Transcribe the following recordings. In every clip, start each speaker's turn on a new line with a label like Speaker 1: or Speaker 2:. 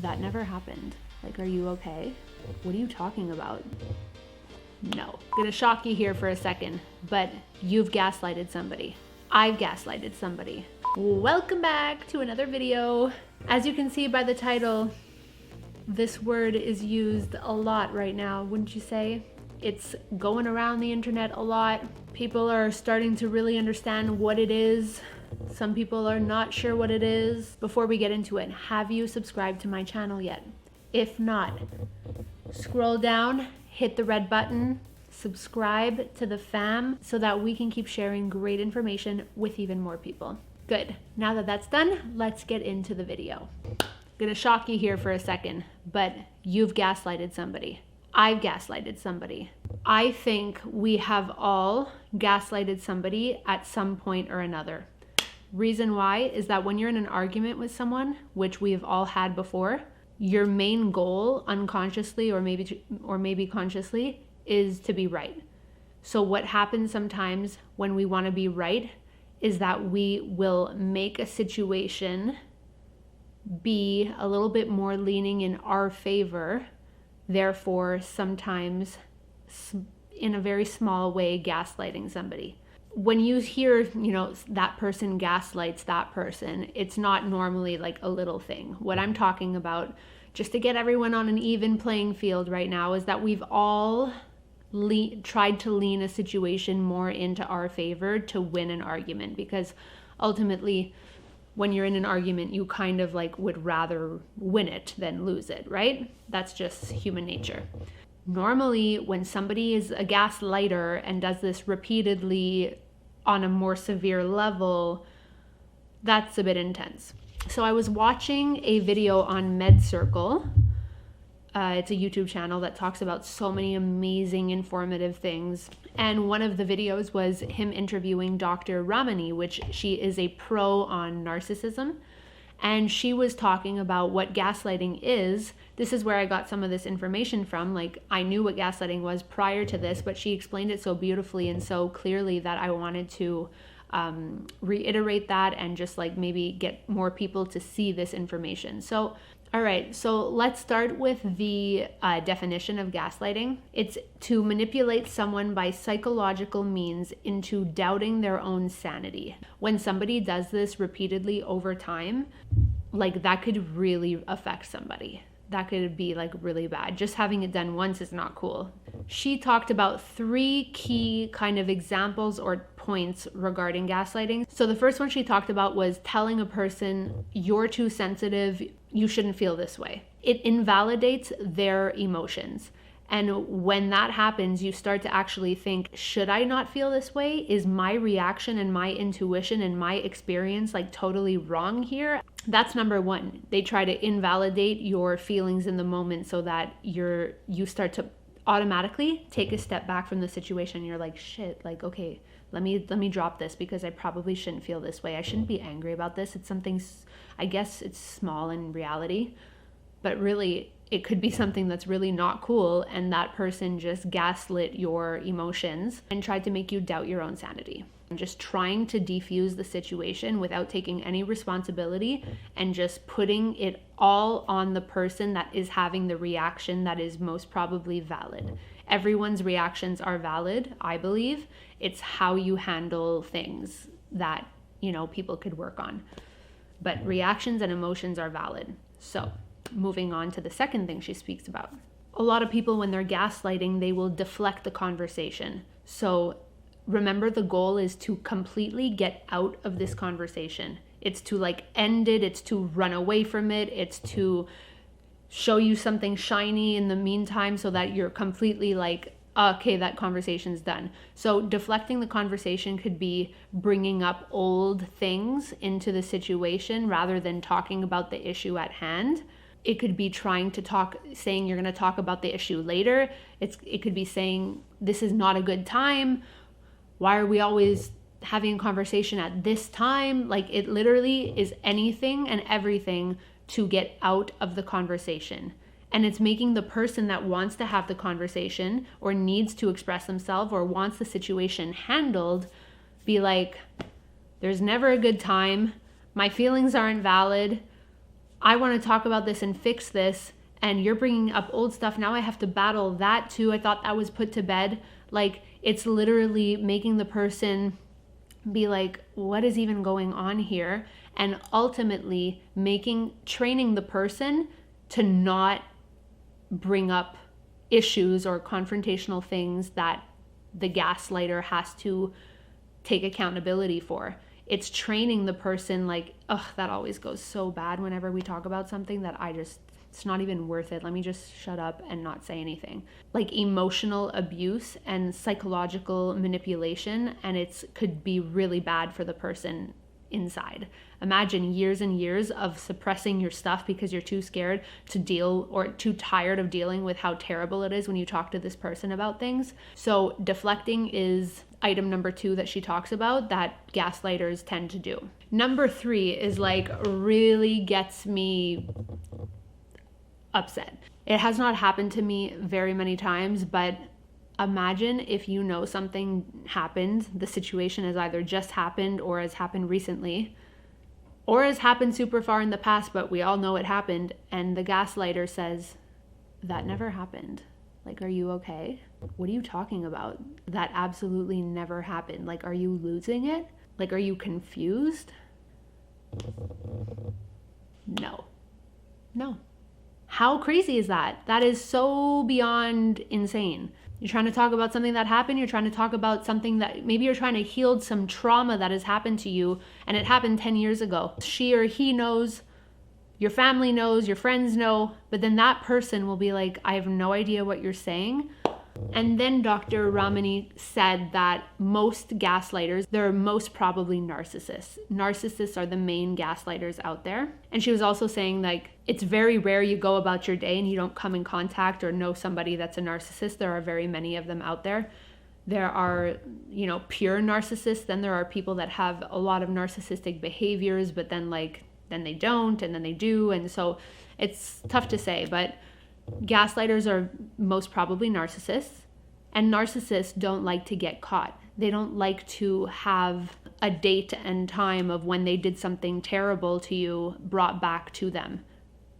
Speaker 1: That never happened. Like, are you okay? What are you talking about? No. Gonna shock you here for a second, but you've gaslighted somebody. I've gaslighted somebody. Welcome back to another video. As you can see by the title, this word is used a lot right now, wouldn't you say? It's going around the internet a lot. People are starting to really understand what it is. Some people are not sure what it is. Before we get into it, have you subscribed to my channel yet? If not, scroll down, hit the red button, subscribe to the fam so that we can keep sharing great information with even more people. Good. Now that that's done, let's get into the video. Gonna shock you here for a second, but you've gaslighted somebody. I've gaslighted somebody. I think we have all gaslighted somebody at some point or another. Reason why is that when you're in an argument with someone, which we've all had before, your main goal unconsciously or maybe consciously is to be right. So what happens sometimes when we want to be right is that we will make a situation be a little bit more leaning in our favor, therefore sometimes in a very small way gaslighting somebody. When you hear, that person gaslights that person, it's not normally like a little thing. What I'm talking about, just to get everyone on an even playing field right now, is that we've all tried to lean a situation more into our favor to win an argument, because ultimately when you're in an argument, you kind of like would rather win it than lose it, right? That's just human nature. Normally, when somebody is a gaslighter and does this repeatedly on a more severe level, that's a bit intense. So I was watching a video on MedCircle. It's a YouTube channel that talks about so many amazing, informative things. And one of the videos was him interviewing Dr. Ramani, which she is a pro on narcissism. And she was talking about what gaslighting is. This is where I got some of this information from. Like, I knew what gaslighting was prior to this, but she explained it so beautifully and so clearly that I wanted to reiterate that and just like maybe get more people to see this information. So, all right, so let's start with the definition of gaslighting. It's to manipulate someone by psychological means into doubting their own sanity. When somebody does this repeatedly over time, like that could really affect somebody. That could be like really bad. Just having it done once is not cool. She talked about 3 key kind of examples or points regarding gaslighting. So the first one she talked about was telling a person, you're too sensitive, you shouldn't feel this way. It invalidates their emotions. And when that happens, you start to actually think, should I not feel this way? Is my reaction and my intuition and my experience like totally wrong here? That's number one. They try to invalidate your feelings in the moment so that you start to automatically take a step back from the situation. You're like, shit, like, okay, let me drop this because I probably shouldn't feel this way. I shouldn't be angry about this. It's something, I guess it's small in reality, but really it could be something that's really not cool, and that person just gaslit your emotions and tried to make you doubt your own sanity. Just trying to defuse the situation without taking any responsibility and just putting it all on the person that is having the reaction that is most probably valid. Everyone's reactions are valid, I believe. It's how you handle things that, people could work on. But reactions and emotions are valid. So, moving on to the second thing she speaks about. A lot of people, when they're gaslighting, they will deflect the conversation. So remember, the goal is to completely get out of this conversation. It's to like end it. It's to run away from it. It's to show you something shiny in the meantime so that you're completely like, okay, that conversation's done. So deflecting the conversation could be bringing up old things into the situation rather than talking about the issue at hand. It could be saying you're going to talk about the issue later. It could be saying, this is not a good time. Why are we always having a conversation at this time? Like, it literally is anything and everything to get out of the conversation. And it's making the person that wants to have the conversation or needs to express themselves or wants the situation handled be like, there's never a good time. My feelings aren't valid. I want to talk about this and fix this, and you're bringing up old stuff. Now I have to battle that too. I thought that was put to bed. Like, it's literally making the person be like, what is even going on here? And ultimately training the person to not bring up issues or confrontational things that the gaslighter has to take accountability for. It's training the person like, ugh, that always goes so bad whenever we talk about something that it's not even worth it. Let me just shut up and not say anything. Like emotional abuse and psychological manipulation, and it could be really bad for the person inside. Imagine years and years of suppressing your stuff because you're too scared to deal or too tired of dealing with how terrible it is when you talk to this person about things. So deflecting is item number 2 that she talks about that gaslighters tend to do. Number 3 is like really gets me upset. It has not happened to me very many times, but imagine if you know something happened, the situation has either just happened or has happened recently or has happened super far in the past, but we all know it happened, and the gaslighter says, that never happened. Like, are you okay? What are you talking about? That absolutely never happened. Like, are you losing it? Like, are you confused? No. How crazy is that? That is so beyond insane. You're trying to talk about something that happened. You're trying to talk about something that maybe you're trying to heal some trauma that has happened to you and it happened 10 years ago. She or he knows, your family knows, your friends know, but then that person will be like, I have no idea what you're saying. And then Dr. Ramani said that most gaslighters, they're most probably narcissists. Narcissists are the main gaslighters out there. And she was also saying like, it's very rare you go about your day and you don't come in contact or know somebody that's a narcissist. There are very many of them out there. There are, pure narcissists. Then there are people that have a lot of narcissistic behaviors, but then they don't, and then they do. And so it's tough to say, but gaslighters are most probably narcissists, and narcissists don't like to get caught. They don't like to have a date and time of when they did something terrible to you brought back to them.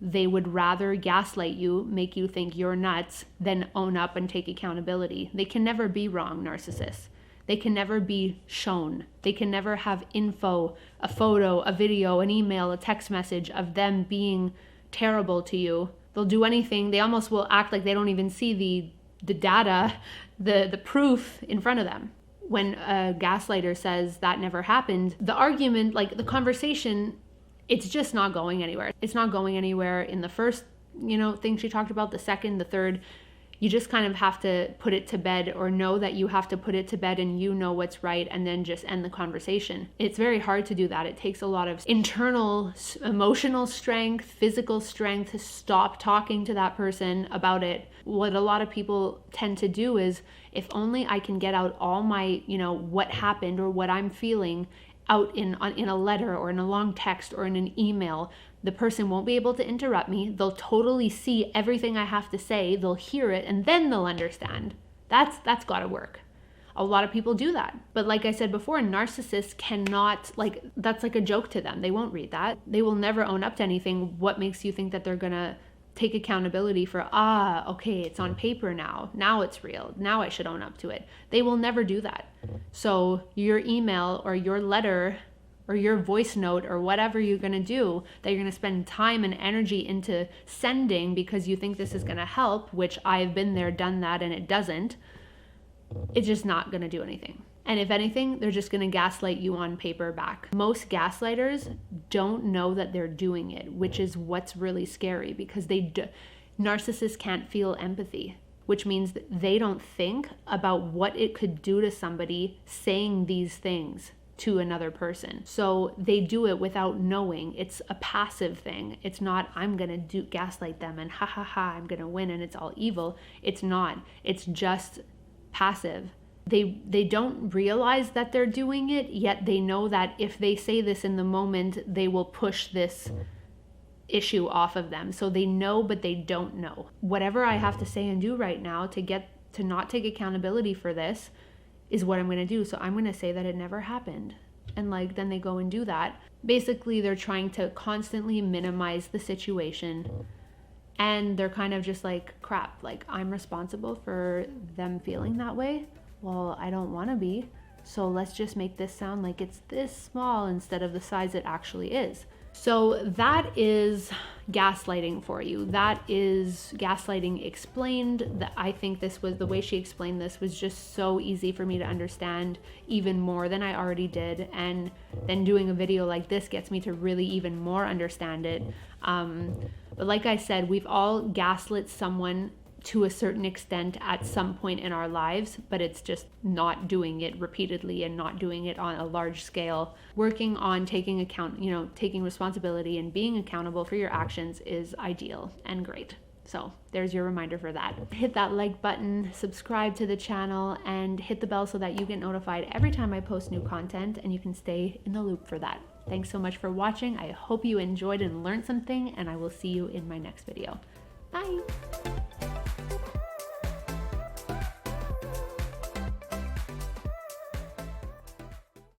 Speaker 1: They would rather gaslight you, make you think you're nuts, than own up and take accountability. They can never be wrong, narcissists. They can never be shown. They can never have info, a photo, a video, an email, a text message of them being terrible to you. They'll do anything. They almost will act like they don't even see the data, the proof in front of them. When a gaslighter says that never happened, the argument, like the conversation, it's just not going anywhere. It's not going anywhere in the first, thing she talked about, the second, the third. You just kind of have to put it to bed, or know that you have to put it to bed and you know what's right, and then just end the conversation. It's very hard to do that. It takes a lot of internal emotional strength, physical strength to stop talking to that person about it. What a lot of people tend to do is, if only I can get out all my, what happened or what I'm feeling out in a letter or in a long text or in an email, the person won't be able to interrupt me. They'll totally see everything I have to say. They'll hear it, and then they'll understand. That's got to work. A lot of people do that. But like I said before, narcissists cannot, that's like a joke to them. They won't read that. They will never own up to anything. What makes you think that they're going to take accountability for, okay, it's on paper now. Now it's real. Now I should own up to it. They will never do that. So your email or your letter or your voice note or whatever you're going to do that you're going to spend time and energy into sending because you think this is going to help, which I've been there, done that, and it doesn't, it's just not going to do anything. And if anything, they're just going to gaslight you on paper back. Most gaslighters don't know that they're doing it, which is what's really scary, because narcissists can't feel empathy, which means that they don't think about what it could do to somebody saying these things to another person. So they do it without knowing. It's a passive thing. It's not, I'm going to gaslight them and I'm going to win and it's all evil. It's not. It's just passive. They don't realize that they're doing it, yet they know that if they say this in the moment, they will push this issue off of them. So they know, but they don't know. Whatever I have to say and do right now to not take accountability for this is what I'm going to do. So I'm going to say that it never happened. And like, then they go and do that. Basically, they're trying to constantly minimize the situation. And they're kind of just like, crap, like I'm responsible for them feeling that way. Well, I don't want to be. So let's just make this sound like it's this small instead of the size it actually is. So that is gaslighting for you. That is gaslighting explained. That I think this was, the way she explained this was just so easy for me to understand even more than I already did. And then doing a video like this gets me to really even more understand it. But like I said, we've all gaslit someone to a certain extent at some point in our lives, but it's just not doing it repeatedly and not doing it on a large scale. Working on taking account, taking responsibility and being accountable for your actions is ideal and great. So there's your reminder for that. Hit that like button, subscribe to the channel, and hit the bell so that you get notified every time I post new content and you can stay in the loop for that. Thanks so much for watching. I hope you enjoyed and learned something, and I will see you in my next video. Bye.